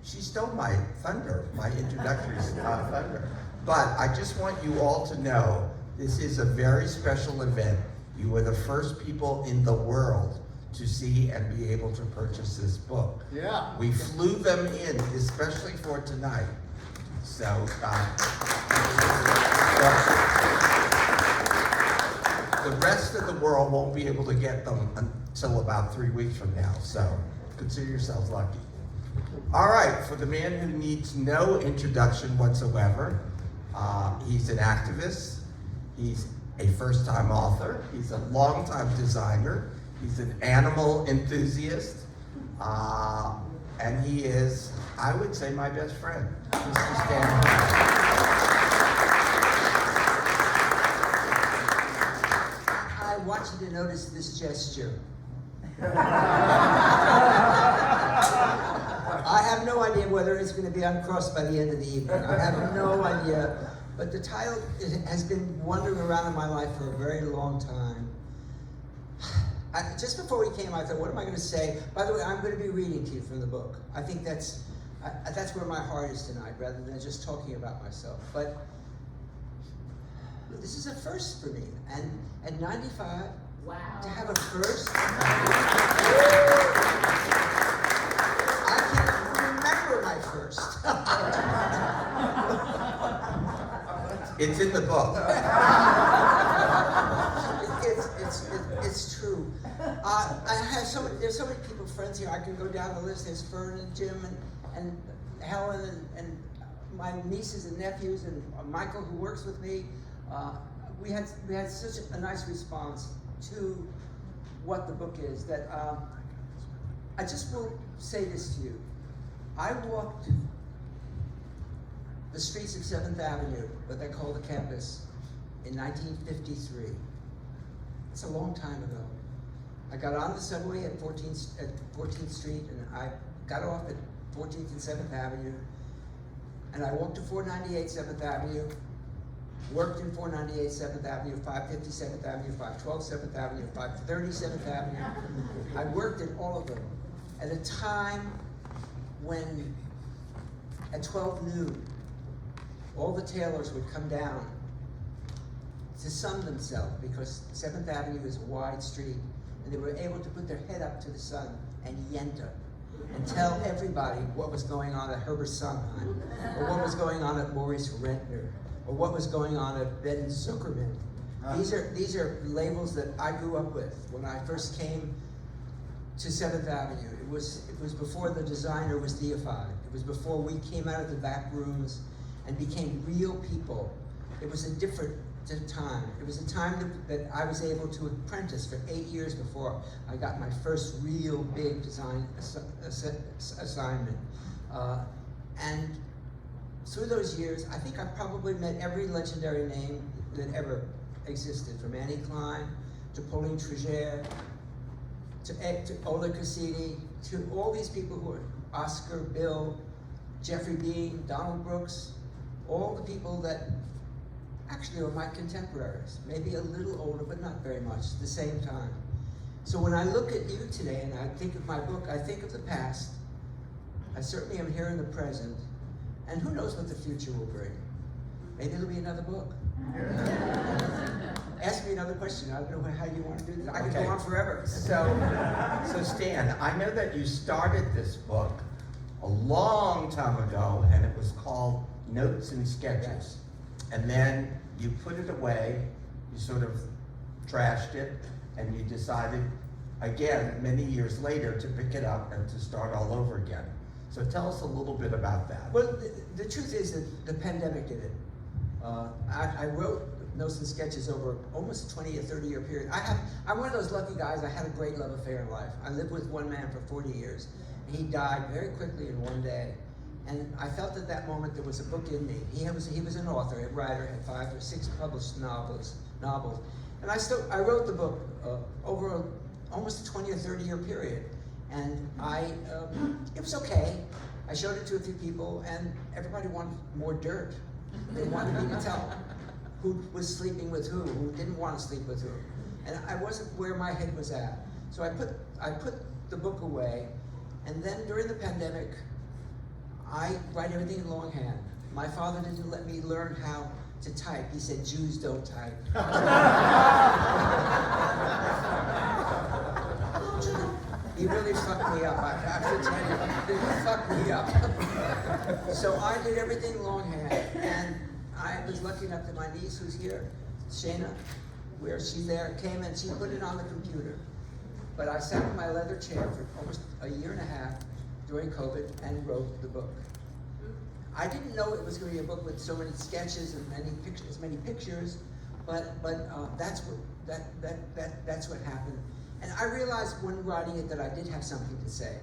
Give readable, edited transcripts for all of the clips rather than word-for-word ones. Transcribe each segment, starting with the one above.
she stole my thunder, my introductory thunder. But I just want you all to know, this is a very special event. You were the first people in the world to see and be able to purchase this book. Yeah. We flew them in, especially for tonight. So, the rest of the world won't be able to get them until about 3 weeks from now. So, consider yourselves lucky. All right, for the man who needs no introduction whatsoever, he's an activist, he's a first-time author, he's a long-time designer, he's an animal enthusiast, and he is, I would say, my best friend, Mr. Stan Herman. I want you to notice this gesture. I have no idea whether it's going to be uncrossed by the end of the evening. I have no idea. But the title has been wandering around in my life for a very long time. Just before we came, I thought, what am I going to say? By the way, I'm going to be reading to you from the book. I think that's where my heart is tonight, rather than just talking about myself. But this is a first for me. And at 95, wow, to have a first, I can't remember my first. It's in the book. It's true. There's so many people, friends here. I can go down the list. There's Fern and Jim and Helen and my nieces and nephews and Michael, who works with me. We had such a nice response to what the book is that I just will say this to you. I walked the streets of 7th Avenue, what they call the campus, in 1953. It's a long time ago. I got on the subway at 14th Street, and I got off at 14th and 7th Avenue, and I walked to 498 7th Avenue, worked in 498 7th Avenue, 550 7th Avenue, 512 7th Avenue, 530 7th Avenue. I worked in all of them at a time when, at 12 noon, all the tailors would come down to sun themselves, because 7th Avenue is a wide street, and they were able to put their head up to the sun and yenta and tell everybody what was going on at Herbert Sondheim, or what was going on at Maurice Rentner, or what was going on at Ben Zuckerman. These are labels that I grew up with when I first came to 7th Avenue. It was before the designer was deified. It was before we came out of the back rooms and became real people. It was a different time. It was a time that I was able to apprentice for 8 years before I got my first real big design assignment. And through those years, I think I probably met every legendary name that ever existed, from Annie Klein to Pauline Trigère to Ola Cassidi, to all these people who are Oscar, Bill, Jeffrey Bean, Donald Brooks, all the people that actually are my contemporaries, maybe a little older, but not very much, at the same time. So when I look at you today and I think of my book, I think of the past. I certainly am here in the present, and who knows what the future will bring. Maybe it'll be another book. Ask me another question. I don't know how you want to do this. I could go on forever. So Stan, I know that you started this book a long time ago, and it was called Notes and Sketches. And then you put it away, you sort of trashed it, and you decided, again, many years later, to pick it up and to start all over again. So tell us a little bit about that. Well, the truth is that the pandemic did it. I wrote Notes and Sketches over almost a 20 or 30 year period. I'm one of those lucky guys. I had a great love affair in life. I lived with one man for 40 years. He died very quickly in one day. And I felt at that moment there was a book in me. He was an author, a writer, had 5 or 6 published novels. And I wrote the book over almost a 20 or 30 year period. And it was okay. I showed it to a few people, and everybody wanted more dirt. They wanted me to tell who was sleeping with who didn't want to sleep with who. And I wasn't where my head was at. So I put the book away, and then during the pandemic, I write everything in longhand. My father didn't let me learn how to type. He said, Jews don't type. He really fucked me up. I have to tell you, he fucked me up. So I did everything longhand, and I was lucky enough that my niece, who's here, Shayna, where she's there, came and she put it on the computer. But I sat in my leather chair for almost a year and a half during COVID and wrote the book. I didn't know it was going to be a book with so many sketches and many pictures, but that's what happened. And I realized when writing it that I did have something to say.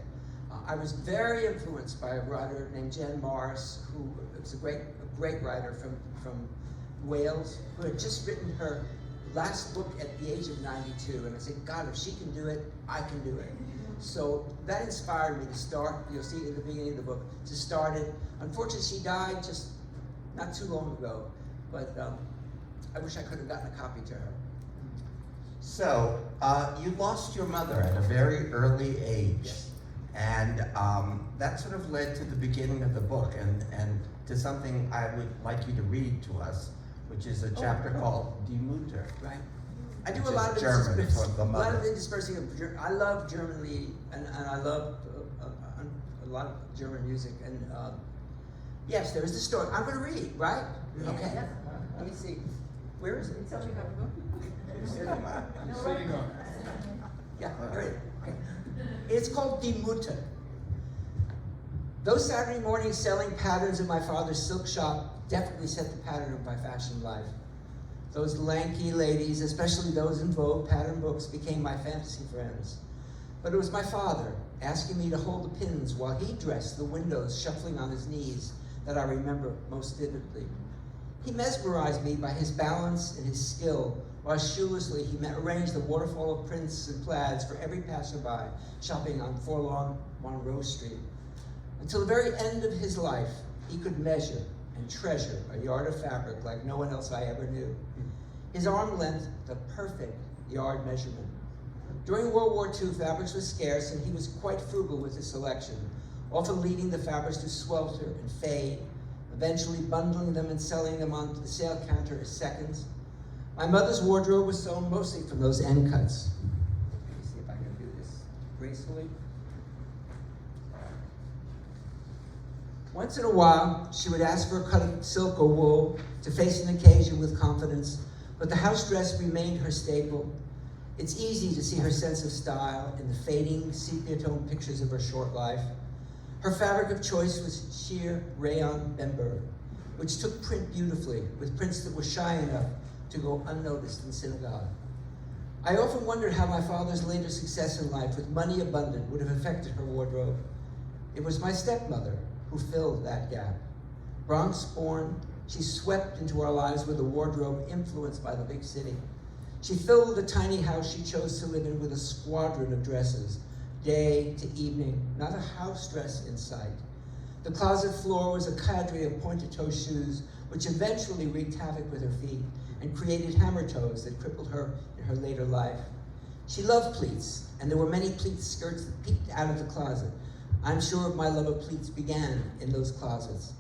I was very influenced by a writer named Jen Morris, who was a great writer from Wales, who had just written her last book at the age of 92. And I said, God, if she can do it, I can do it. So that inspired me to start, you'll see in the beginning of the book, to start it. Unfortunately, she died just not too long ago, but I wish I could have gotten a copy to her. So, you lost your mother at a very early age. Yes. And that sort of led to the beginning of the book and to something I would like you to read to us, which is a chapter called Die Mutter. Right. I do Which a lot of is German for the a lot mother. of interspersing of I love German and I love a lot of German music. And yes, there is the story. I'm going to read, right? Okay. Yes. Let me see. Where is it? It's only got a book. I'm sitting on. Yeah, here it is. Okay. It's called Die Mutter. Those Saturday mornings selling patterns in my father's silk shop definitely set the pattern of my fashion life. Those lanky ladies, especially those in Vogue pattern books, became my fantasy friends. But it was my father asking me to hold the pins while he dressed the windows, shuffling on his knees, that I remember most vividly. He mesmerized me by his balance and his skill, while shoelessly he arranged the waterfall of prints and plaids for every passerby shopping on forlorn Monroe Street. Until the very end of his life, he could measure and treasure a yard of fabric like no one else I ever knew. His arm length, the perfect yard measurement. During World War II, fabrics were scarce and he was quite frugal with his selection, often leading the fabrics to swelter and fade, eventually bundling them and selling them onto the sale counter as seconds. My mother's wardrobe was sewn mostly from those end cuts. Let me see if I can do this gracefully. Once in a while, she would ask for a cut of silk or wool to face an occasion with confidence, but the house dress remained her staple. It's easy to see her sense of style in the fading sepia-tone pictures of her short life. Her fabric of choice was sheer rayon Bemberg, which took print beautifully, with prints that were shy enough to go unnoticed in synagogue. I often wondered how my father's later success in life, with money abundant, would have affected her wardrobe. It was my stepmother who filled that gap. Bronx-born, she swept into our lives with a wardrobe influenced by the big city. She filled the tiny house she chose to live in with a squadron of dresses, day to evening, not a house dress in sight. The closet floor was a cadre of pointed-toe shoes, which eventually wreaked havoc with her feet and created hammer toes that crippled her in her later life. She loved pleats, and there were many pleat skirts that peeked out of the closet. I'm sure my love of pleats began in those closets.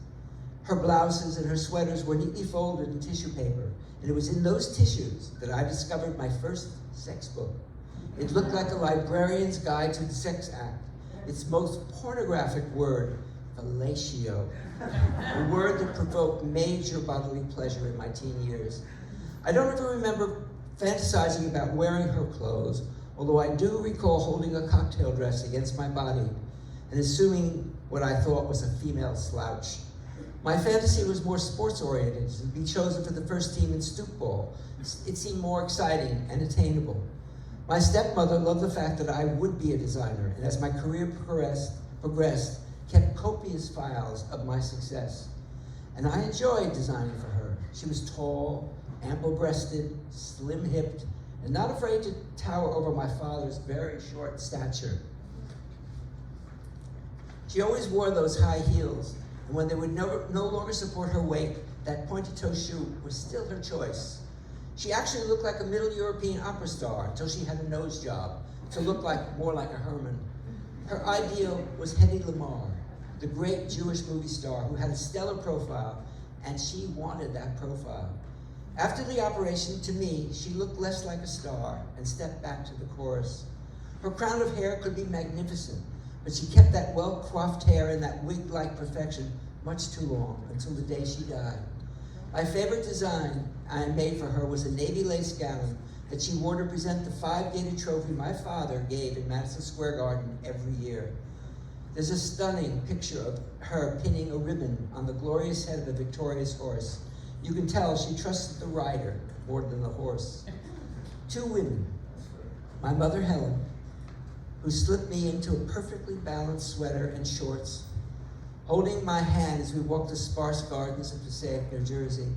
Her blouses and her sweaters were neatly folded in tissue paper, and it was in those tissues that I discovered my first sex book. It looked like a librarian's guide to the sex act, its most pornographic word, fellatio, a word that provoked major bodily pleasure in my teen years. I don't ever remember fantasizing about wearing her clothes, although I do recall holding a cocktail dress against my body and assuming what I thought was a female slouch. My fantasy was more sports-oriented, to be chosen for the first team in stoop ball. It seemed more exciting and attainable. My stepmother loved the fact that I would be a designer, and as my career progressed, kept copious files of my success. And I enjoyed designing for her. She was tall, ample-breasted, slim-hipped, and not afraid to tower over my father's very short stature. She always wore those high heels, and when they would no longer support her weight, that pointed-toe shoe was still her choice. She actually looked like a Middle European opera star until she had a nose job to look more like a Herman. Her ideal was Hedy Lamarr, the great Jewish movie star who had a stellar profile, and she wanted that profile. After the operation, to me, she looked less like a star and stepped back to the chorus. Her crown of hair could be magnificent, but she kept that well-coiffed hair and that wig-like perfection much too long, until the day she died. My favorite design I made for her was a navy lace gown that she wore to present the 5-gated trophy my father gave in Madison Square Garden every year. There's a stunning picture of her pinning a ribbon on the glorious head of a victorious horse. You can tell she trusted the rider more than the horse. 2 women, my mother Helen, who slipped me into a perfectly balanced sweater and shorts, holding my hand as we walked the sparse gardens of Passaic, New Jersey.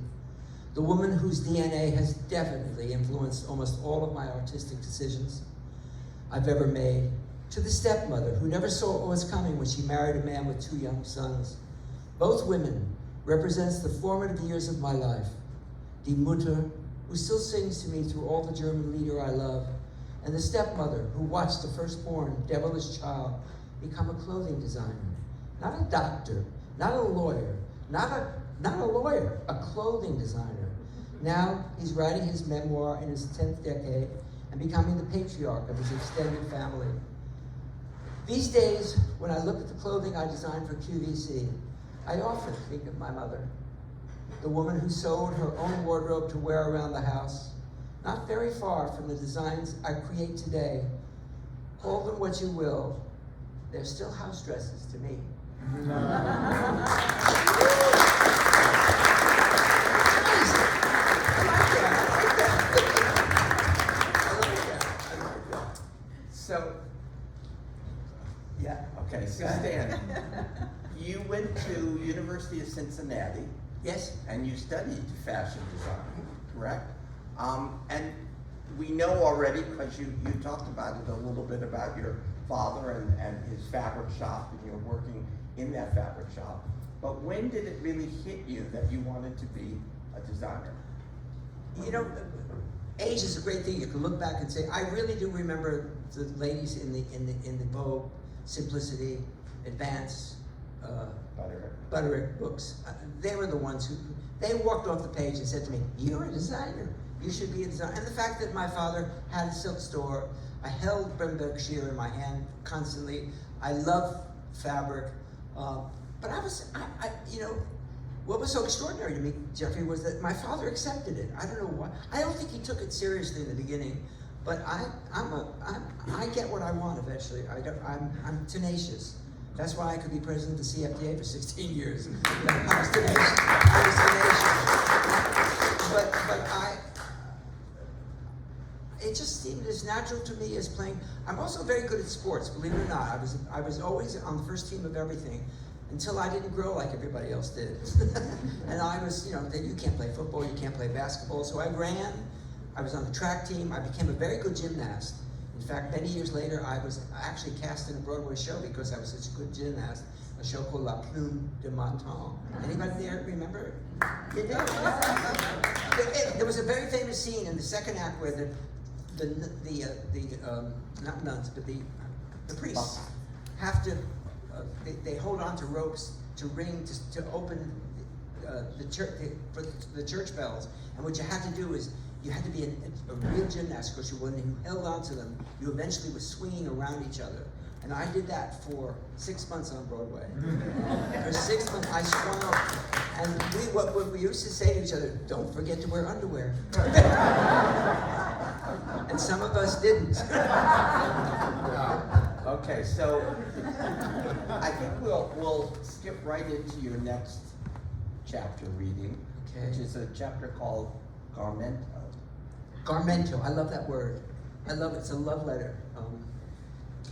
The woman whose DNA has definitely influenced almost all of my artistic decisions I've ever made. To the stepmother who never saw what was coming when she married a man with 2 young sons. Both women represents the formative years of my life. Die Mutter, who still sings to me through all the German lieder I love, and the stepmother who watched the firstborn devilish child become a clothing designer. Not a doctor, not a lawyer, not a lawyer, a clothing designer. Now he's writing his memoir in his 10th decade and becoming the patriarch of his extended family. These days, when I look at the clothing I designed for QVC, I often think of my mother, the woman who sewed her own wardrobe to wear around the house, not very far from the designs I create today. Call them what you will, they're still house dresses to me. So, yeah, okay, so Stan, you went to University of Cincinnati. Yes? And you studied fashion design, correct? And we know already, because you talked about it a little bit about your father and his fabric shop, and you're working in that fabric shop. But when did it really hit you that you wanted to be a designer? You know, age is a great thing. You can look back and say, I really do remember the ladies in the Vogue, Simplicity, Advance, Butterick books. They were the ones who, they walked off the page and said to me, you're a designer. You should be a designer. And the fact that my father had a silk store, I held Berkshire in my hand constantly. I love fabric. But you know, what was so extraordinary to me, Jeffrey, was that my father accepted it. I don't know why. I don't think he took it seriously in the beginning, but I get what I want eventually. I'm tenacious. That's why I could be president of the CFDA for 16 years. I was tenacious. It just seemed as natural to me as playing. I'm also very good at sports, believe it or not. I was always on the first team of everything until I didn't grow like everybody else did. And I was, you know, you can't play football, you can't play basketball. So I ran, I was on the track team, I became a very good gymnast. In fact, many years later, I was actually cast in a Broadway show because I was such a good gymnast, a show called La Plume de Menton. Anybody there remember? You do? There was a very famous scene in the second act where not nuns, but the priests have to, they hold on to ropes to ring, to open for the church bells. And what you had to do is, you had to be a real gymnast, because when you held on to them, you eventually were swinging around each other. And I did that for 6 months on Broadway. For 6 months, I swung up. And what we used to say to each other, don't forget to wear underwear. And some of us didn't. Okay, so I think we'll skip right into your next chapter reading, which is a chapter called Garmento. Garmento, I love that word. I love it, it's a love letter.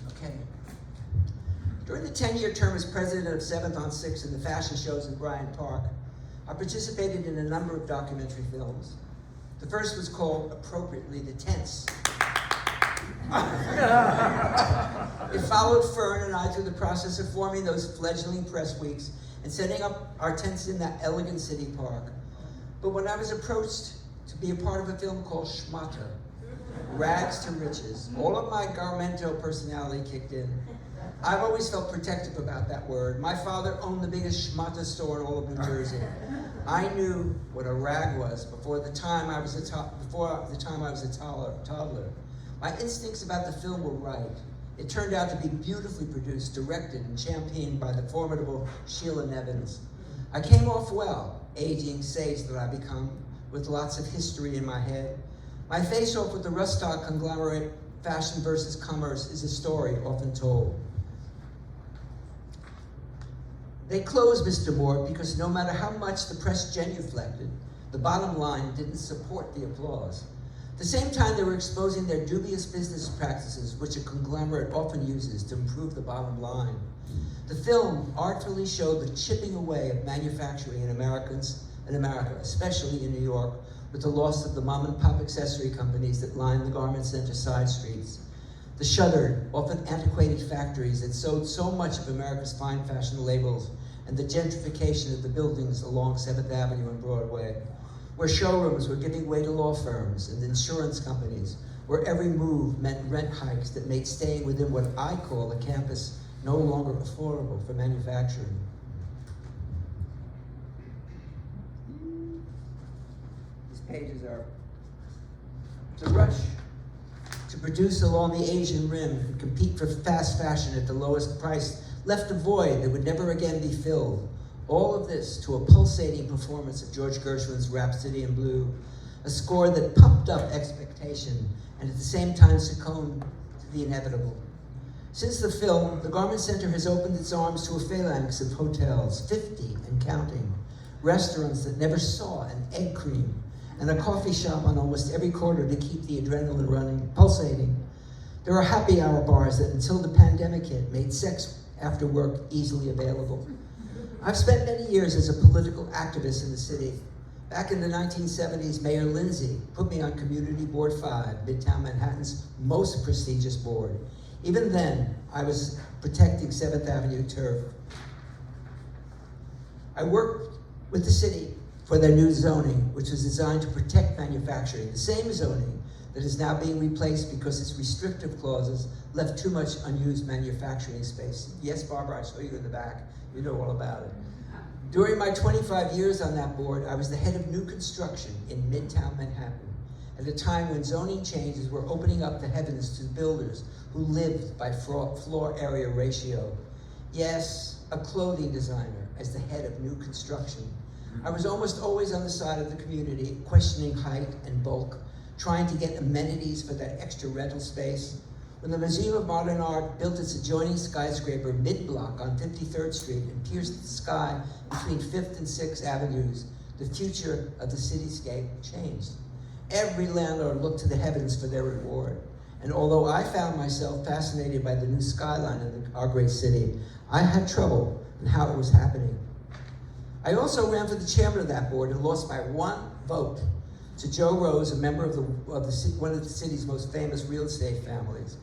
Okay. During the 10-year term as president of 7th on 6 in the fashion shows in Bryant Park, I participated in a number of documentary films. The first was called, appropriately, The Tents. It followed Fern and I through the process of forming those fledgling press weeks and setting up our tents in that elegant city park. But when I was approached to be a part of a film called Schmata, rags to riches. All of my Garmento personality kicked in. I've always felt protective about that word. My father owned the biggest schmata store in all of New Jersey. I knew what a rag was before the time I was a toddler. My instincts about the film were right. It turned out to be beautifully produced, directed, and championed by the formidable Sheila Nevins. I came off well, aging sage that I become, with lots of history in my head. My face-off with the Rustock conglomerate, fashion versus commerce, is a story often told. They closed Mr. Moore because no matter how much the press genuflected, the bottom line didn't support the applause. At the same time, they were exposing their dubious business practices, which a conglomerate often uses to improve the bottom line. The film artfully showed the chipping away of manufacturing in America, especially in New York, with the loss of the mom-and-pop accessory companies that lined the garment center side streets. The shuttered, often antiquated factories that sewed so much of America's fine fashion labels, and the gentrification of the buildings along 7th Avenue and Broadway, where showrooms were giving way to law firms and insurance companies, where every move meant rent hikes that made staying within what I call the campus no longer affordable for manufacturing. These pages are the rush to produce along the Asian Rim and compete for fast fashion at the lowest price left a void that would never again be filled. All of this to a pulsating performance of George Gershwin's Rhapsody in Blue, a score that pumped up expectation and at the same time succumbed to the inevitable. Since the film, the Garment Center has opened its arms to a phalanx of hotels, 50 and counting, restaurants that never saw an egg cream, and a coffee shop on almost every corner to keep the adrenaline running, pulsating. There are happy hour bars that, until the pandemic hit, made sex after work easily available. I've spent many years as a political activist in the city. Back in the 1970s, Mayor Lindsay put me on Community Board 5, Midtown Manhattan's most prestigious board. Even then, I was protecting 7th Avenue turf. I worked with the city for their new zoning, which was designed to protect manufacturing, the same zoning that is now being replaced because its restrictive clauses left too much unused manufacturing space. Yes, Barbara, I saw you in the back. You know all about it. During my 25 years on that board, I was the head of new construction in Midtown Manhattan, at a time when zoning changes were opening up the heavens to builders who lived by floor area ratio. Yes, a clothing designer as the head of new construction. I was almost always on the side of the community, questioning height and bulk, trying to get amenities for that extra rental space. When the Museum of Modern Art built its adjoining skyscraper mid-block on 53rd Street and pierced the sky between 5th and 6th Avenues, the future of the cityscape changed. Every landlord looked to the heavens for their reward. And although I found myself fascinated by the new skyline of our great city, I had trouble in how it was happening. I also ran for the chairman of that board and lost by 1 vote to Joe Rose, a member of one of the city's most famous real estate families.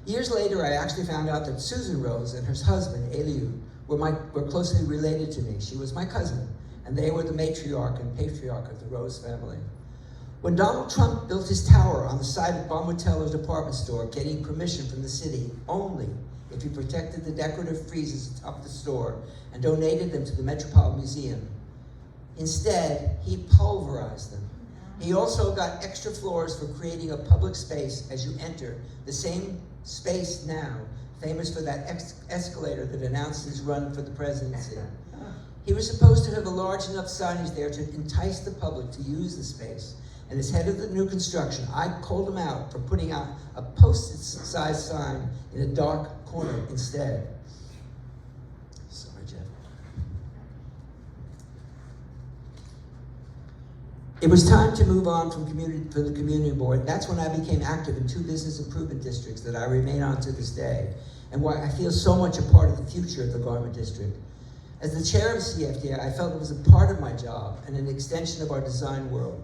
Years later, I actually found out that Susan Rose and her husband, Eliud, were closely related to me. She was my cousin, and they were the matriarch and patriarch of the Rose family. When Donald Trump built his tower on the side of Bombatello's department store, getting permission from the city only if he protected the decorative friezes atop the store and donated them to the Metropolitan Museum, instead, he pulverized them. He also got extra floors for creating a public space as you enter, the same space now, famous for that escalator that announced his run for the presidency. He was supposed to have a large enough signage there to entice the public to use the space. And as head of the new construction, I called him out for putting out a postage-sized sign in a dark corner instead. Sorry, Jeff. It was time to move on from the community board. That's when I became active in 2 business improvement districts that I remain on to this day, and why I feel so much a part of the future of the Garment District. As the chair of CFDA, I felt it was a part of my job and an extension of our design world.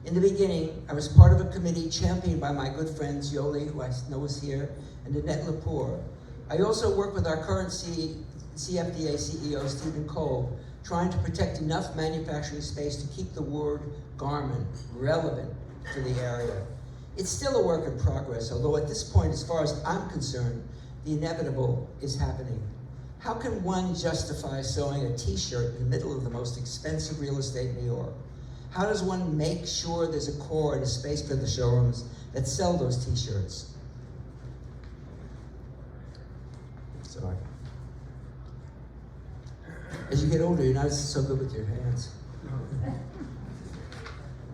In the beginning, I was part of a committee championed by my good friends Yoli, who I know is here, and Annette Lepore. I also worked with our current CFDA CEO, Stephen Cole, trying to protect enough manufacturing space to keep the word garment relevant to the area. It's still a work in progress, although at this point, as far as I'm concerned, the inevitable is happening. How can one justify sewing a t-shirt in the middle of the most expensive real estate in New York? How does one make sure there's a core and a space for the showrooms that sell those t-shirts? Sorry. As you get older, you're not so good with your hands.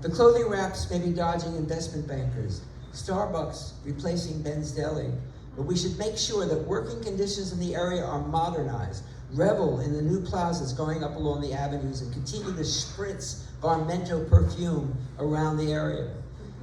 The clothing wraps may be dodging investment bankers, Starbucks replacing Ben's Deli, but we should make sure that working conditions in the area are modernized, revel in the new plazas going up along the avenues, and continue to spritz Garmento perfume around the area.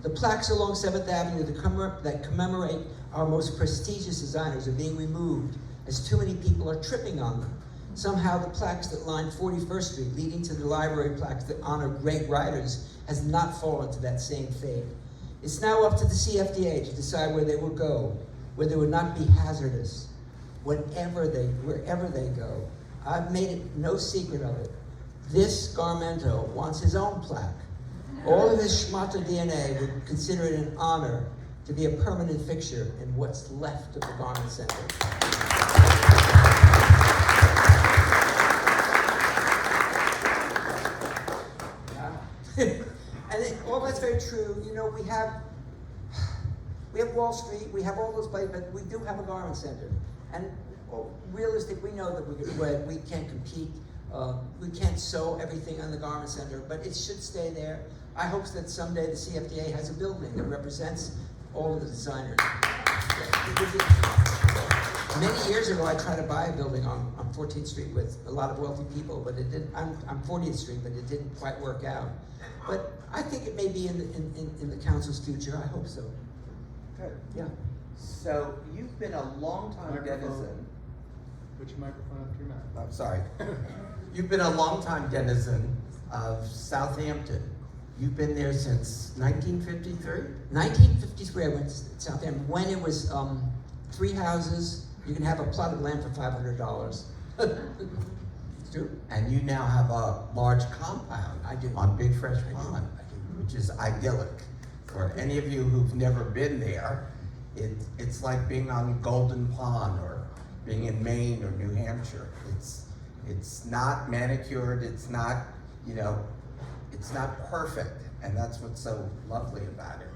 The plaques along 7th Avenue that commemorate our most prestigious designers are being removed as too many people are tripping on them. Somehow the plaques that line 41st Street, leading to the library plaques that honor great writers, has not fallen to that same fate. It's now up to the CFDA to decide where they will go, where they would not be hazardous, wherever they go. I've made it no secret of it. This Garmento wants his own plaque. All of his schmata DNA would consider it an honor to be a permanent fixture in what's left of the Garment Center. All that's very true. You know, we have Wall Street, we have all those places, but we do have a Garment Center. And realistic, we know that we can't compete. We can't sew everything on the Garment Center, but it should stay there. I hope that someday the CFDA has a building that represents all of the designers. Many years ago, I tried to buy a building on 14th Street with a lot of wealthy people, but it didn't. I'm 40th Street, but it didn't quite work out. But I think it may be in the council's future. I hope so. Good. Yeah. So you've been a long-time denizen. Put your microphone up to your mouth. I'm sorry. You've been a long-time denizen of Southampton. You've been there since 1953? 1953, I went to Southampton when it was 3 houses. You can have a plot of land for $500. It's true. And you now have a large compound. I do. On Big Fresh Pond, which is idyllic. For any of you who've never been there, it's like being on Golden Pond or being in Maine or New Hampshire. It's not manicured, it's not, it's not perfect, and that's what's so lovely about it.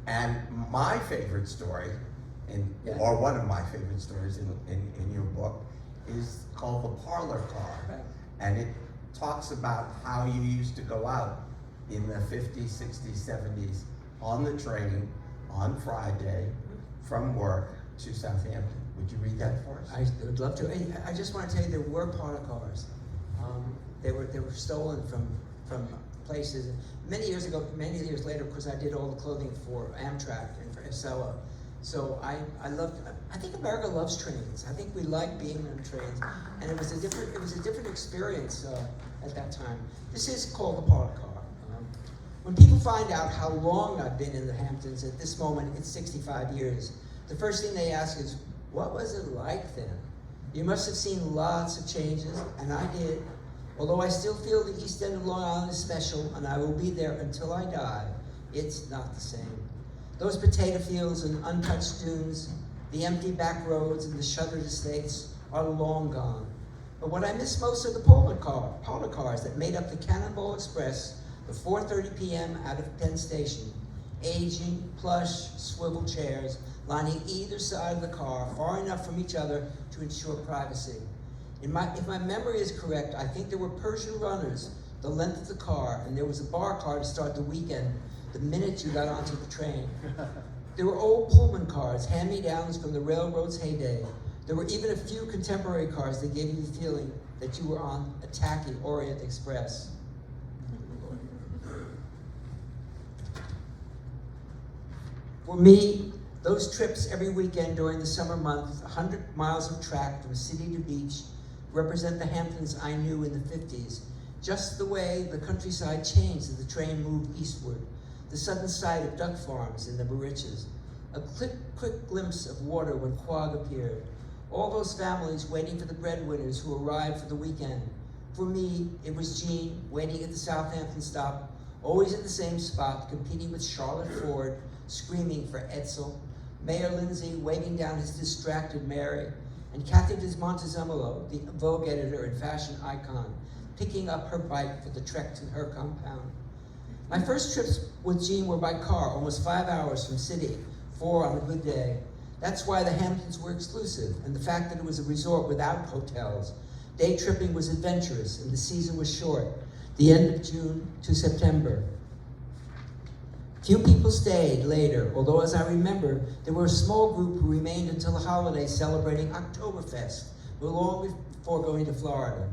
And my favorite story, or one of my favorite stories in your book, is called The Parlor Car. Right. And it talks about how you used to go out in the 50s, 60s, 70s on the train on Friday from work to Southampton. Would you read that for us? I would love to. I just want to tell you, there were parlor cars. They were stolen from places. Many years later, of course, I did all the clothing for Amtrak and for Acela. So I think America loves trains. I think we like being on trains, and it was a different experience at that time. This is called the parlor car. When people find out how long I've been in the Hamptons, at this moment it's 65 years, the first thing they ask is, what was it like then? You must have seen lots of changes, and I did. Although I still feel the East End of Long Island is special, and I will be there until I die, it's not the same. Those potato fields and untouched dunes, the empty back roads and the shuttered estates are long gone. But what I miss most are the parlor cars that made up the Cannonball Express, the 4:30 p.m. out of Penn Station, aging, plush, swivel chairs lining either side of the car, far enough from each other to ensure privacy. If my memory is correct, I think there were Persian runners the length of the car, and there was a bar car to start the weekend the minute you got onto the train. There were old Pullman cars, hand-me-downs from the railroad's heyday. There were even a few contemporary cars that gave you the feeling that you were on a tacky Orient Express. For me, those trips every weekend during the summer months, 100 miles of track from city to beach, represent the Hamptons I knew in the 50s, just the way the countryside changed as the train moved eastward, the sudden sight of duck farms in the Bariches, a quick glimpse of water when Quag appeared, all those families waiting for the breadwinners who arrived for the weekend. For me, it was Jean waiting at the Southampton stop, always in the same spot, competing with Charlotte Ford, screaming for Edsel, Mayor Lindsay waving down his distracted Mary, and Kathy Montezemolo, the Vogue editor and fashion icon, picking up her bike for the trek to her compound. My first trips with Jean were by car, almost 5 hours from city, 4 on a good day. That's why the Hamptons were exclusive, and the fact that it was a resort without hotels. Day tripping was adventurous, and the season was short, the end of June to September. Few people stayed later, although as I remember, there were a small group who remained until the holiday celebrating Oktoberfest, long before going to Florida.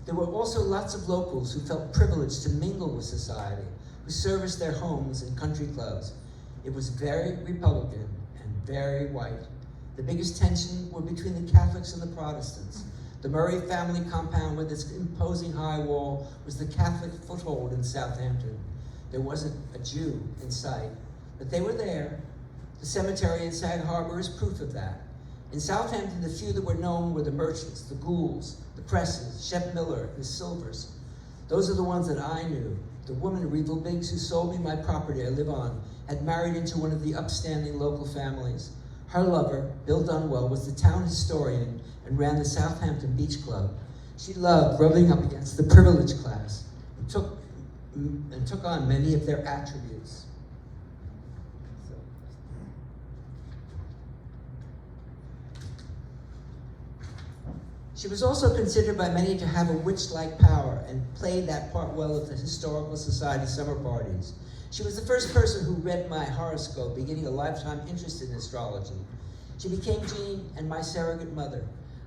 There were also lots of locals who felt privileged to mingle with society, who serviced their homes and country clubs. It was very Republican and very white. The biggest tension were between the Catholics and the Protestants. The Murray family compound with its imposing high wall was the Catholic foothold in Southampton. There wasn't a Jew in sight, but they were there. The cemetery in Sag Harbor is proof of that. In Southampton, the few that were known were the merchants, the Goulds, the Presses, Shep Miller, the Silvers. Those are the ones that I knew. The woman, Revel Biggs, who sold me my property I live on, had married into one of the upstanding local families. Her lover, Bill Dunwell, was the town historian and ran the Southampton Beach Club. She loved rubbing up against the privileged class and took on many of their attributes. She was also considered by many to have a witch-like power and played that part well at the Historical Society summer parties. She was the first person who read my horoscope, beginning a lifetime interest in astrology. She became Jean and my surrogate mother.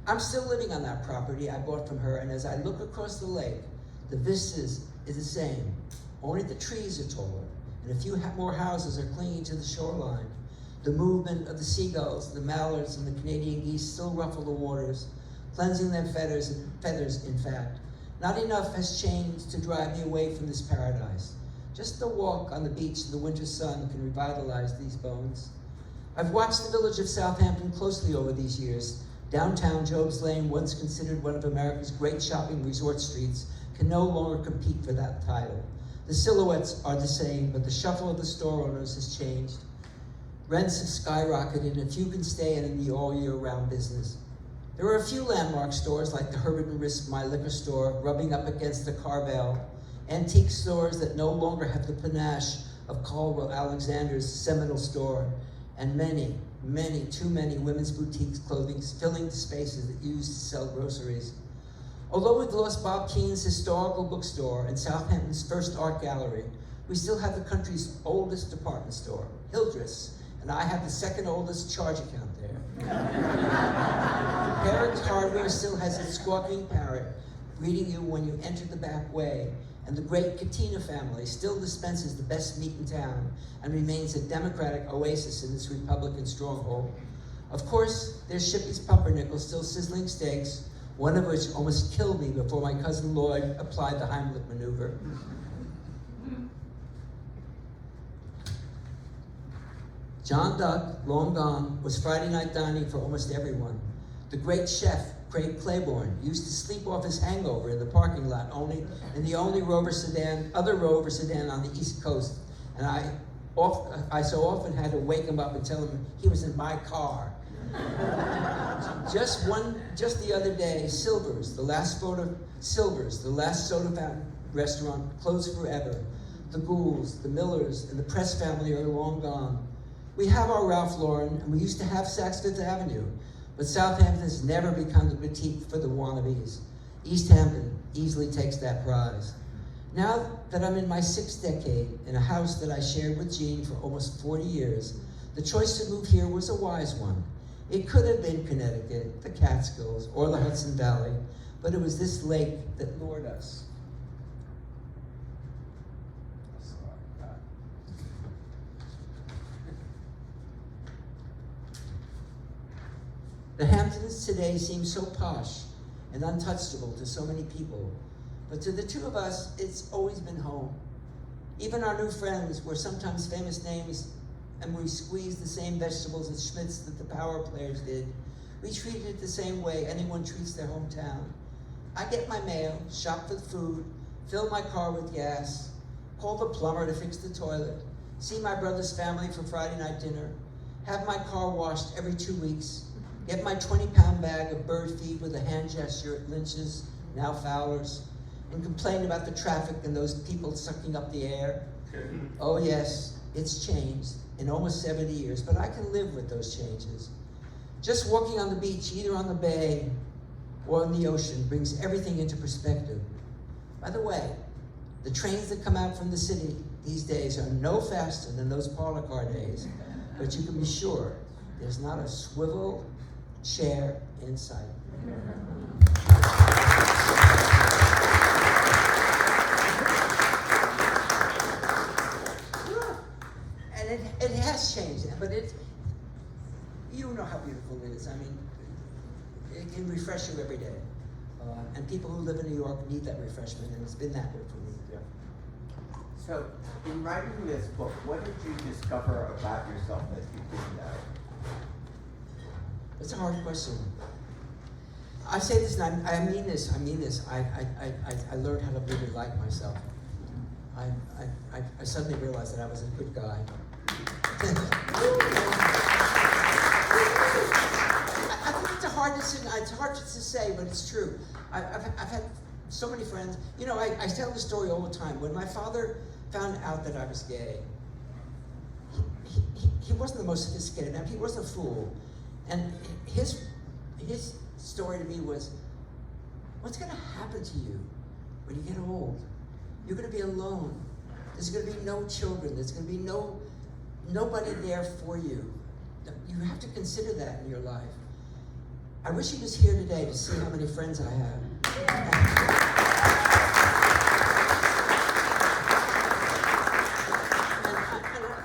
I'm still living on that property I bought from her, and as I look across the lake, the vistas is the same. Only the trees are taller, and a few more houses are clinging to the shoreline. The movement of the seagulls, the mallards, and the Canadian geese still ruffle the waters, cleansing their feathers, in fact. Not enough has changed to drive me away from this paradise. Just a walk on the beach in the winter sun can revitalize these bones. I've watched the village of Southampton closely over these years. Downtown Job's Lane, once considered one of America's great shopping resort streets, can no longer compete for that title. The silhouettes are the same, but the shuffle of the store owners has changed. Rents have skyrocketed, and few can stay in the all-year-round business. There are a few landmark stores like the Herman My Liquor Store, rubbing up against the Carvel, antique stores that no longer have the panache of Caldwell Alexander's seminal store, and many, too many women's boutiques clothing filling the spaces that used to sell groceries. Although we've lost Bob Keene's historical bookstore and Southampton's first art gallery, we still have the country's oldest department store, Hildreth's, and I have the second oldest charge account there. Parrot's Hardware still has its squawking parrot greeting you when you enter the back way, and the great Katina family still dispenses the best meat in town and remains a democratic oasis in this Republican stronghold. Of course, there's Shippy's Pumpernickel still sizzling steaks, one of which almost killed me before my cousin Lloyd applied the Heimlich maneuver. John Duck, long gone, was Friday night dining for almost everyone. The great chef, Craig Claiborne, used to sleep off his hangover in the parking lot, in the only other Rover sedan on the East Coast. And I so often had to wake him up and tell him he was in my car. Just the other day, Silver's, the last soda fountain restaurant, closed forever. The Goulds, the Millers, and the Press family are long gone. We have our Ralph Lauren, and we used to have Saks Fifth Avenue, but Southampton has never become the boutique for the wannabes. East Hampton easily takes that prize. Now that I'm in my 6th decade in a house that I shared with Jean for almost 40 years, the choice to move here was a wise one. It could have been Connecticut, the Catskills, or the Hudson Valley, but it was this lake that lured us. The Hamptons today seem so posh and untouchable to so many people, but to the two of us, it's always been home. Even our new friends were sometimes famous names, and we squeezed the same vegetables at Schmidt's that the power players did. We treated it the same way anyone treats their hometown. I get my mail, shop for the food, fill my car with gas, call the plumber to fix the toilet, see my brother's family for Friday night dinner, have my car washed every 2 weeks, get my 20-pound bag of bird feed with a hand gesture at Lynch's, now Fowler's, and complain about the traffic and those people sucking up the air. Oh yes, it's changed in almost 70 years, but I can live with those changes. Just walking on the beach, either on the bay or on the ocean, brings everything into perspective. By the way, the trains that come out from the city these days are no faster than those parlor car days, but you can be sure there's not a swivel chair in sight. And it has changed, but you know how beautiful it is. I mean, it can refresh you every day. And people who live in New York need that refreshment, and it's been that way for me. Yeah. So, in writing this book, what did you discover about yourself that you didn't know? It's a hard question. I say this, and I mean this. I learned how to really like myself. I suddenly realized that I was a good guy. I think it's a hard decision. It's hard to say, but it's true. I've had so many friends. You know, I tell the story all the time. When my father found out that I was gay, he wasn't the most sophisticated man. He wasn't a fool. And his story to me was, what's going to happen to you when you get old? You're going to be alone. There's going to be no children. There's going to be nobody there for you. You have to consider that in your life. I wish he was here today to see how many friends I have.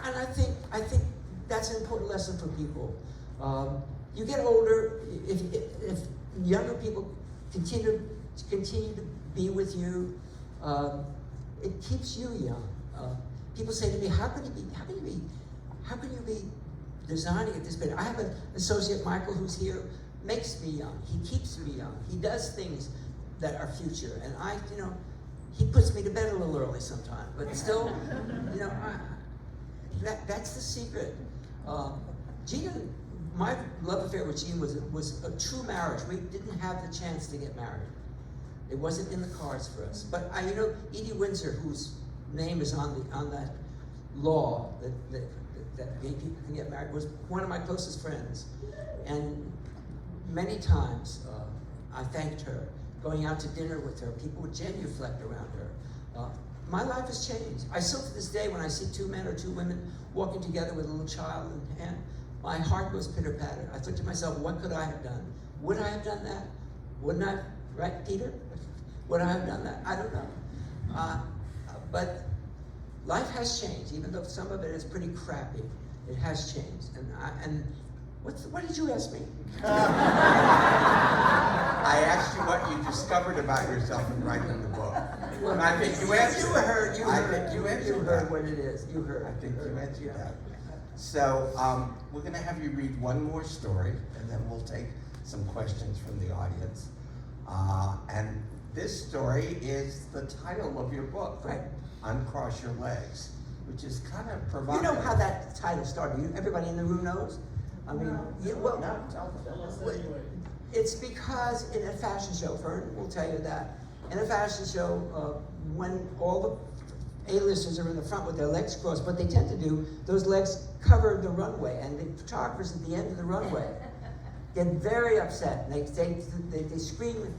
And I think that's an important lesson for people. You get older, if younger people continue to be with you, it keeps you young. People say to me, how can you be designing at this point? I have an associate, Michael, who's here, makes me young. He keeps me young. He does things that are future. And he puts me to bed a little early sometimes, but still, that's the secret. Gina, my love affair with Gene was a true marriage. We didn't have the chance to get married. It wasn't in the cards for us. But Edie Windsor, whose name is on that law that gay people can get married, was one of my closest friends. And many times I thanked her, going out to dinner with her. People would genuflect around her. My life has changed. I still to this day, when I see two men or two women walking together with a little child in hand, my heart goes pitter-patter. I thought to myself, what could I have done? Would I have done that? Wouldn't I? Right, Peter? Would I have done that? I don't know. But life has changed, even though some of it is pretty crappy. It has changed. And what did you ask me? I asked you what you discovered about yourself in writing the book. Well, and I think you answered. You heard that. what it is. You heard. I think you answered that. So we're going to have you read one more story, and then we'll take some questions from the audience. And this story is the title of your book, right? Uncross Your Legs, which is kind of You provocative. know how that title started. Everybody in the room knows? I mean, it's because in a fashion show, Vern will tell you that, in a fashion show, when all the A-listers are in the front with their legs crossed, what they tend to do, those legs cover the runway, and the photographers at the end of the runway get very upset, and they scream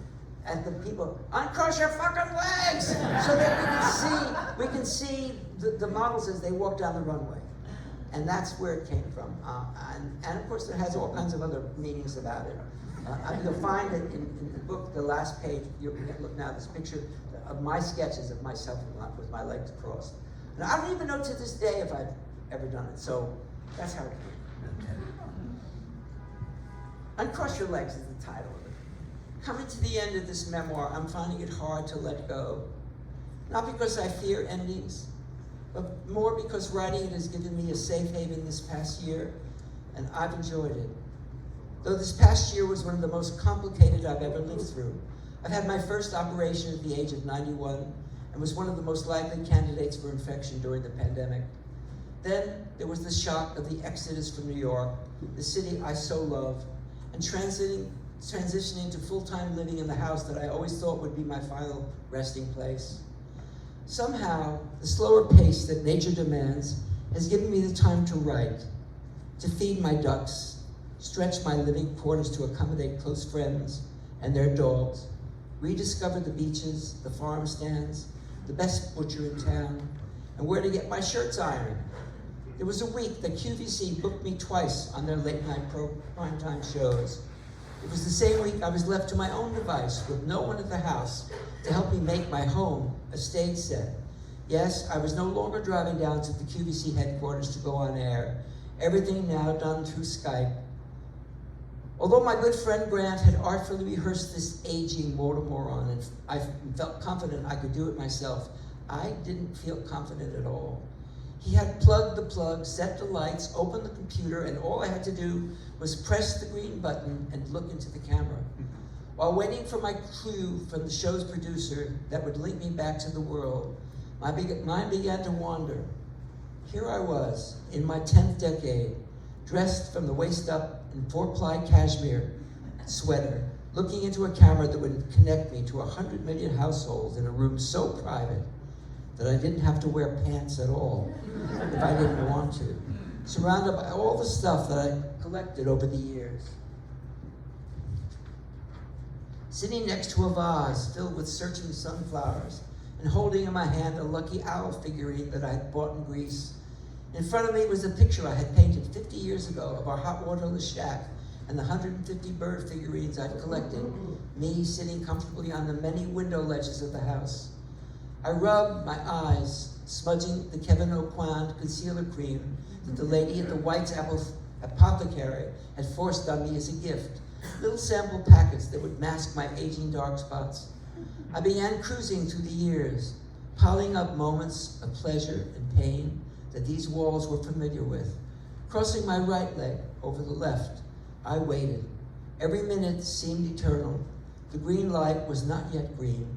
at the people, uncross your fucking legs! So that we can see the models as they walk down the runway. And that's where it came from. And of course, it has all kinds of other meanings about it. You'll find it in the book, the last page, you can look now, this picture of my sketches of myself with my legs crossed. And I don't even know to this day if I've ever done it. So that's how it came. Uncross Your Legs is the title of it. Coming to the end of this memoir, I'm finding it hard to let go. Not because I fear endings, but more because writing it has given me a safe haven this past year, and I've enjoyed it. Though this past year was one of the most complicated I've ever lived through. I've had my first operation at the age of 91, and was one of the most likely candidates for infection during the pandemic. Then there was the shock of the exodus from New York, the city I so love, and transitioning to full-time living in the house that I always thought would be my final resting place. Somehow, the slower pace that nature demands has given me the time to write, to feed my ducks, stretch my living quarters to accommodate close friends and their dogs, rediscover the beaches, the farm stands, the best butcher in town, and where to get my shirts ironed. There was a week that QVC booked me twice on their late night primetime shows. It was the same week I was left to my own device with no one at the house to help me make my home a stage set. Yes, I was no longer driving down to the QVC headquarters to go on air. Everything now done through Skype. Although my good friend Grant had artfully rehearsed this aging moron, and I felt confident I could do it myself, I didn't feel confident at all. He had plugged the plug, set the lights, opened the computer, and all I had to do was press the green button and look into the camera. While waiting for my clue from the show's producer that would link me back to the world, my mind began to wander. Here I was, in my 10th decade, dressed from the waist up in 4-ply cashmere sweater, looking into a camera that would connect me to 100 million households in a room so private that I didn't have to wear pants at all if I didn't want to, surrounded by all the stuff that I collected over the years. Sitting next to a vase filled with searching sunflowers and holding in my hand a lucky owl figurine that I had bought in Greece. In front of me was a picture I had painted 50 years ago of our hot waterless shack and the 150 bird figurines I'd collected, me sitting comfortably on the many window ledges of the house. I rubbed my eyes, smudging the Kevin Aucoin concealer cream that the lady at the White's Apple Apothecary had forced on me as a gift, little sample packets that would mask my aging dark spots. I began cruising through the years, piling up moments of pleasure and pain that these walls were familiar with. Crossing my right leg over the left, I waited. Every minute seemed eternal. The green light was not yet green.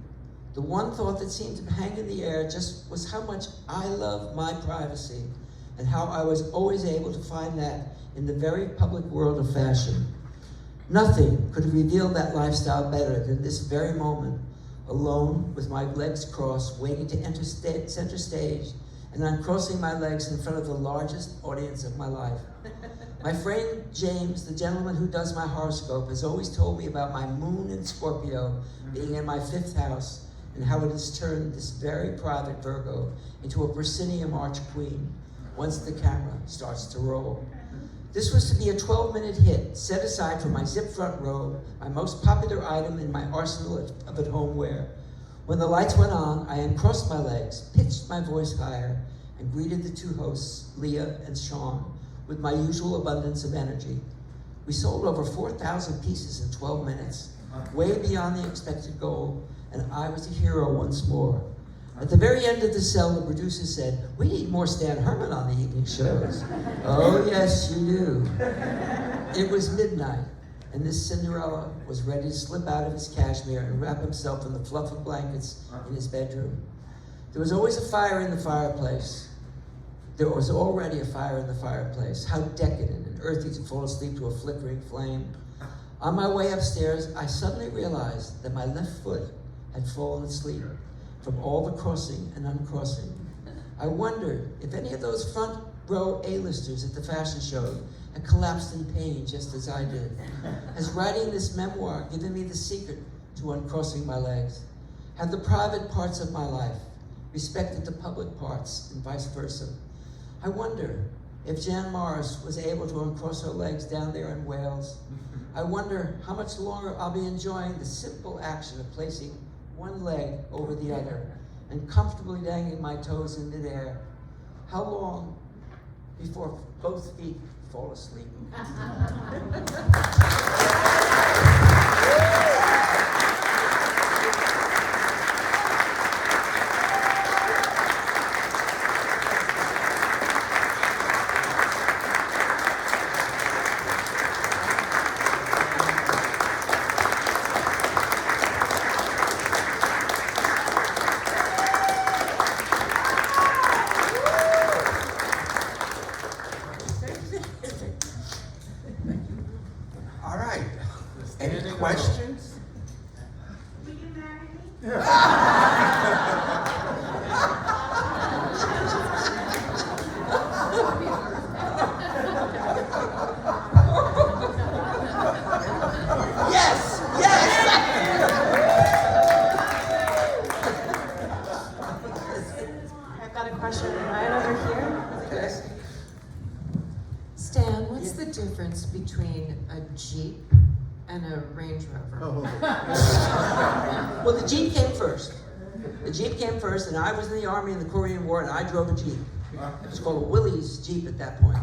The one thought that seemed to hang in the air just was how much I love my privacy and how I was always able to find that in the very public world of fashion. Nothing could have revealed that lifestyle better than this very moment, alone with my legs crossed, waiting to enter center stage and uncrossing my legs in front of the largest audience of my life. My friend James, the gentleman who does my horoscope, has always told me about my moon in Scorpio being in my 5th house and how it has turned this very private Virgo into a proscenium arch queen once the camera starts to roll. This was to be a 12-minute hit, set aside for my zip front robe, my most popular item in my arsenal of at-home wear. When the lights went on, I uncrossed my legs, pitched my voice higher, and greeted the two hosts, Leah and Sean, with my usual abundance of energy. We sold over 4,000 pieces in 12 minutes, way beyond the expected goal, and I was a hero once more. At the very end of the cell, the producer said, "We need more Stan Herman on the evening shows." Oh yes, you do. It was midnight, and this Cinderella was ready to slip out of his cashmere and wrap himself in the fluff of blankets in his bedroom. There was always a fire in the fireplace. There was already a fire in the fireplace. How decadent and earthy to fall asleep to a flickering flame. On my way upstairs, I suddenly realized that my left foot had fallen asleep from all the crossing and uncrossing. I wondered if any of those front row A-listers at the fashion show had collapsed in pain just as I did. Has writing this memoir given me the secret to uncrossing my legs? Have the private parts of my life respected the public parts and vice versa? I wonder if Jan Morris was able to uncross her legs down there in Wales. I wonder how much longer I'll be enjoying the simple action of placing one leg over the other and comfortably dangling my toes in midair. How long before both feet fall asleep? Any Standing or questions? Will you marry me? Yes, yes. I've got a question right over here. Yes. Stan, what's the difference between a Jeep and a Range Rover? Oh. Well, the Jeep came first. The Jeep came first, and I was in the Army in the Korean War, and I drove a Jeep. It was called a Willys Jeep at that point.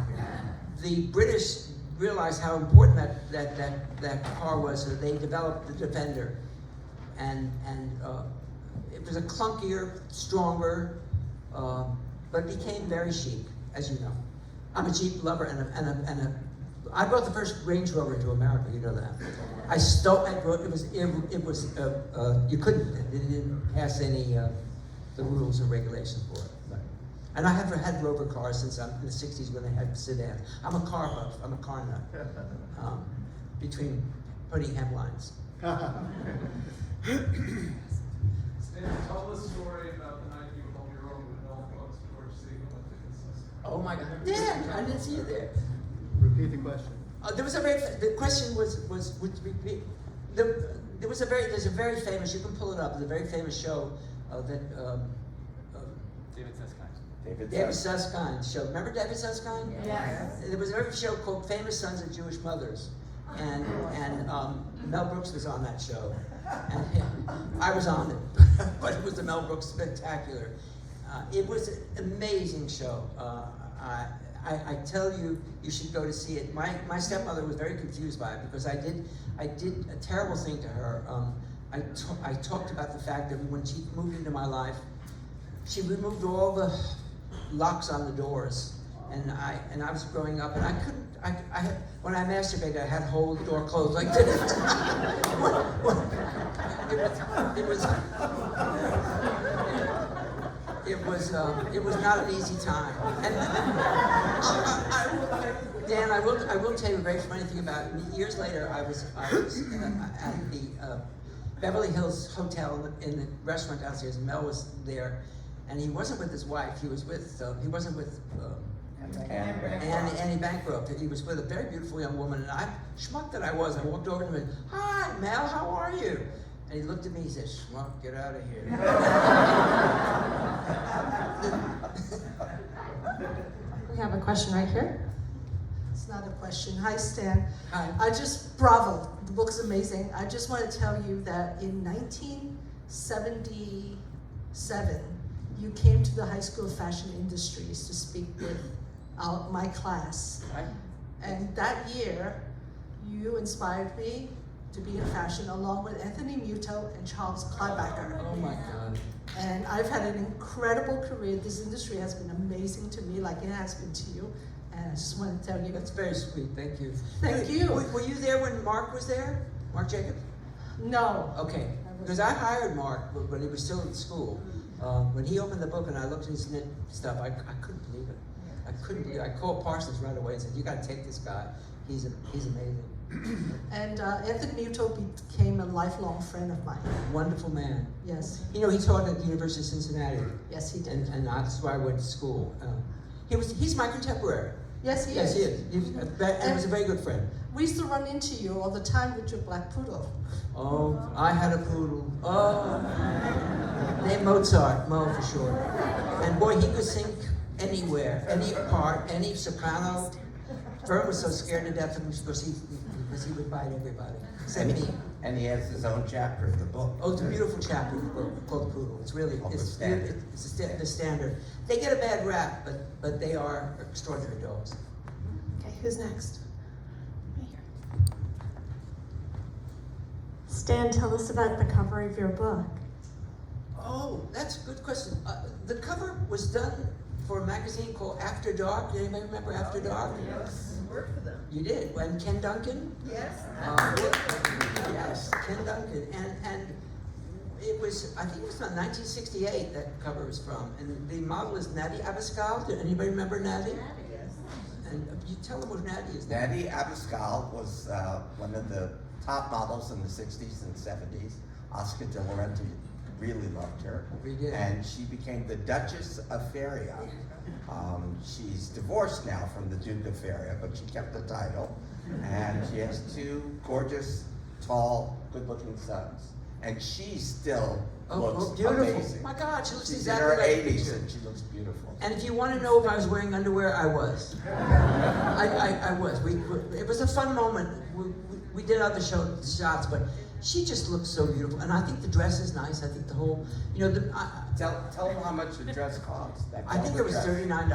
The British realized how important that car was, so they developed the Defender. And it was a clunkier, stronger, but it became very chic, as you know. I'm a Jeep lover, and I brought the first Range Rover into America. You know that. I stole. It was. You couldn't. It didn't pass any the rules or regulations for it. And I have had Rover cars since I'm in the '60s when they had sedans. I'm a car buff. I'm a car nut. Between putting hemlines. Stan, tell the story about the night you held your own with Mel Brooks, George Segal, and Dick Sisko. Oh my God! Dan, I didn't see you there. Repeat the question. There was a very. The question was repeat. There's a very famous. You can pull it up. There's a very famous show that. David Susskind. David Susskind show. Remember David Susskind? Yes. There was a show called Famous Sons of Jewish Mothers, and Mel Brooks was on that show, and I was on it, but it was the Mel Brooks Spectacular. It was an amazing show. I tell you, you should go to see it. My stepmother was very confused by it because I did a terrible thing to her. I talked about the fact that when she moved into my life, she removed all the locks on the doors, and I was growing up, and I couldn't. I had, when I masturbated, I had to hold the door closed like this. It was not an easy time. And Dan, I will tell you a very funny thing about it. Years later, I was at the Beverly Hills Hotel in the restaurant downstairs, and Mel was there. And he wasn't with his wife. He wasn't with Annie Bancroft. He was with a very beautiful young woman. And I, schmuck that I was, I walked over to him and, "Hi, Mel, how are you?" And he looked at me. He said, "Schmuck, get out of here." We have a question right here. It's not a question. Hi, Stan. Hi. Bravo. The book's amazing. I just want to tell you that in 1977, you came to the High School of Fashion Industries to speak with my class. Right? And that year, you inspired me to be in fashion along with Anthony Muto and Charles Clybacker. Oh my God. And I've had an incredible career. This industry has been amazing to me, like it has been to you. And I just want to tell you, That's very sweet. Thank you. Thank you. Were you there when Mark was there? Mark Jacobs? no. Okay. Because I hired Mark when he was still in school. When he opened the book and I looked at his knit stuff, I couldn't believe it. I couldn't believe it. I called Parsons right away and said, "You got to take this guy. He's amazing." And Anthony Muto became a lifelong friend of mine. Wonderful man. Yes, You know, he taught at the University of Cincinnati, yes, he did. and that's where I went to school. He's my contemporary. Yes, he Yes, is. he is. And he was a very good friend. We used to run into you all the time with your black poodle. Oh, I had a poodle. Oh, named Mozart, Mo for short. And boy, he could sing anywhere, any part, any soprano. Vern was so scared to death of him because he would bite everybody, except me. And he has his own chapter in the book. Oh, it's a beautiful chapter called Poodle. It's really, Called The it's Standard. the standard. They get a bad rap, but they are extraordinary dogs. Okay, who's next? Right here. Stan, tell us about the cover of your book. Oh, that's a good question. The cover was done for a magazine called After Dark. Anybody remember After Dark? Yes. Work for them. You did. And Ken Duncan? Yes. Yes, Ken Duncan. And it was, I think it was about 1968 that cover was from. And the model is Natty Abascal. Did anybody remember Natty? Yes. And you tell them what Natty is. Natty Abascal was one of the top models in the 60s and 70s. Oscar de la Renta really loved her. We did. And she became the Duchess of Feria. She's divorced now from the Duke of Feria, but she kept the title. And she has two gorgeous, tall, good-looking sons. And she still looks beautiful. amazing. My God, she looks She's exactly in her like the 80s picture. and she looks beautiful. And if you want to know if I was wearing underwear, I was. I was. It was a fun moment. We did other shots, but she just looks so beautiful. And I think the dress is nice. I think the whole, Tell them how much the dress costs. I think it was $39.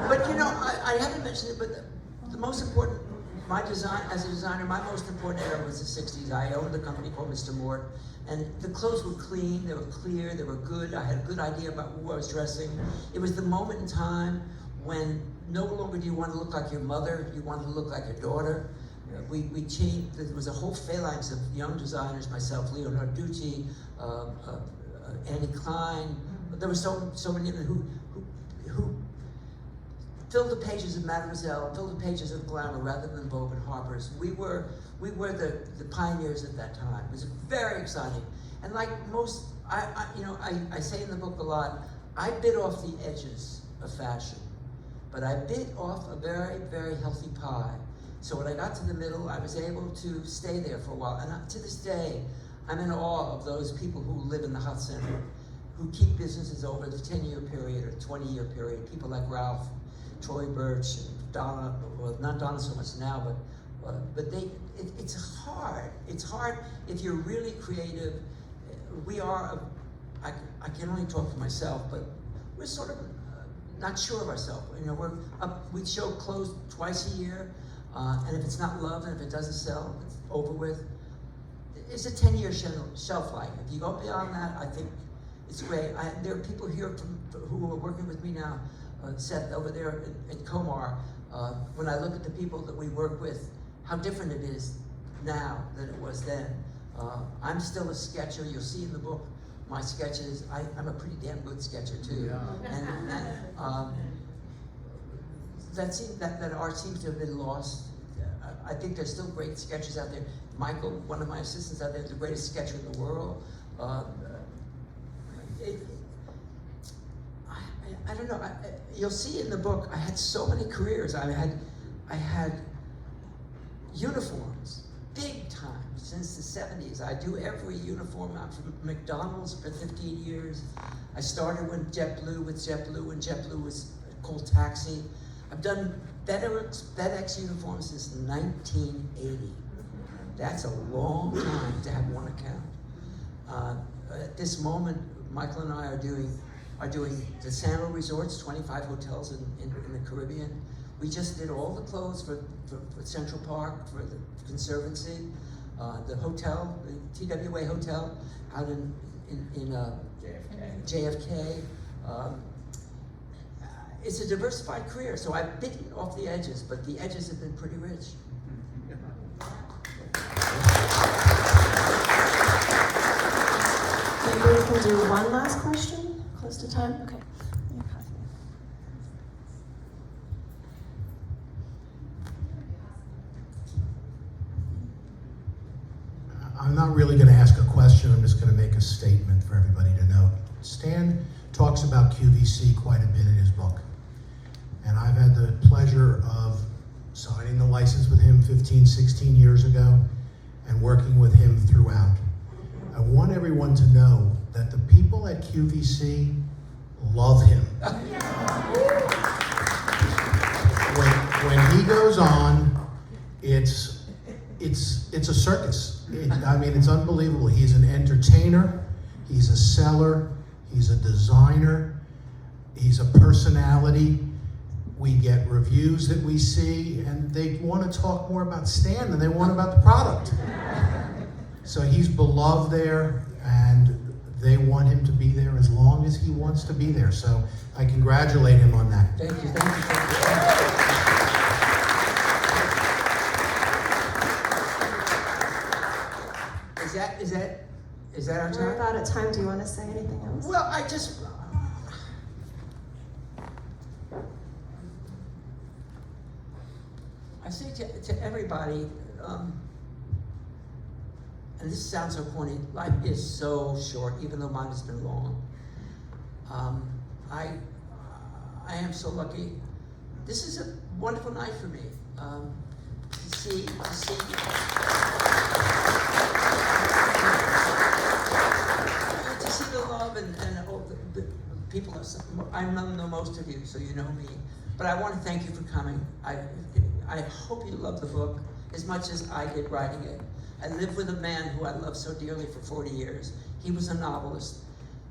But I haven't mentioned it, but the most important, as a designer, my most important era was the 60s. I owned a company called Mr. Mort, and the clothes were clean, they were clear, they were good. I had a good idea about who I was dressing. It was the moment in time when no longer do you want to look like your mother, you wanted to look like your daughter. We changed, there was a whole phalanx of young designers, myself, Leonardo Ducci, Annie Klein. There were so many of them who filled the pages of Mademoiselle, filled the pages of Glamour rather than Vogue and Harper's. We were the pioneers at that time. It was very exciting. And like most, I say in the book a lot, I bit off the edges of fashion, but I bit off a very, very healthy pie. So when I got to the middle, I was able to stay there for a while. And to this day, I'm in awe of those people who live in the hot center, who keep businesses over the 10-year period or 20-year period. People like Ralph, Troy Birch, and Donna, well, not Donna so much now, but it's hard. It's hard if you're really creative. We are, I can only talk for myself, but we're sort of not sure of ourselves. We show clothes twice a year. And if it's not love, and if it doesn't sell, it's over with. It's a 10-year shelf life. If you go beyond that, I think it's great. There are people here who are working with me now, Seth over there in Comar. When I look at the people that we work with, how different it is now than it was then. I'm still a sketcher. You'll see in the book my sketches. I'm a pretty damn good sketcher too. Yeah. That art seems to have been lost. I think there's still great sketches out there. Michael, one of my assistants out there, is the greatest sketcher in the world. I don't know. You'll see in the book, I had so many careers. I had uniforms, big time, since the 70s. I do every uniform. I'm from McDonald's for 15 years. I started with JetBlue when JetBlue was called Taxi. I've done FedEx uniforms since 1980. That's a long time to have one account. At this moment, Michael and I are doing the Sandal Resorts, 25 hotels in the Caribbean. We just did all the clothes for Central Park, for the Conservancy, the hotel, the TWA Hotel out in JFK. It's a diversified career, so I've bitten off the edges, but the edges have been pretty rich. Maybe we can do one last question, close to time. Okay. I'm not really going to ask a question, I'm just going to make a statement for everybody to know. Stan talks about QVC quite a bit in his book. And I've had the pleasure of signing the license with him 15, 16 years ago and working with him throughout. I want everyone to know that the people at QVC love him. When he goes on, it's a circus. It's unbelievable. He's an entertainer, he's a seller, he's a designer, he's a personality. We get reviews that we see, and they want to talk more about Stan than they want about the product. So he's beloved there, and they want him to be there as long as he wants to be there. So I congratulate him on that. Thank you. Is that our time? We're about at time. Do you want to say anything else? Well, I say to everybody, and this sounds so corny, life is so short, even though mine has been long. I am so lucky. This is a wonderful night for me. To see the love and all the people. I know most of you, so you know me. But I want to thank you for coming. I hope you love the book as much as I did writing it. I lived with a man who I loved so dearly for 40 years. He was a novelist.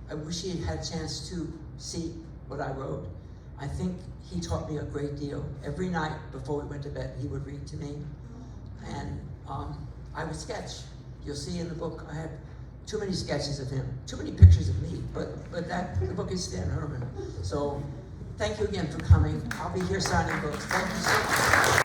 I wish he had had a chance to see what I wrote. I think he taught me a great deal. Every night before we went to bed, he would read to me. And I would sketch. You'll see in the book, I have too many sketches of him, too many pictures of me, but the book is Stan Herman. So thank you again for coming. I'll be here signing books. Thank you so much.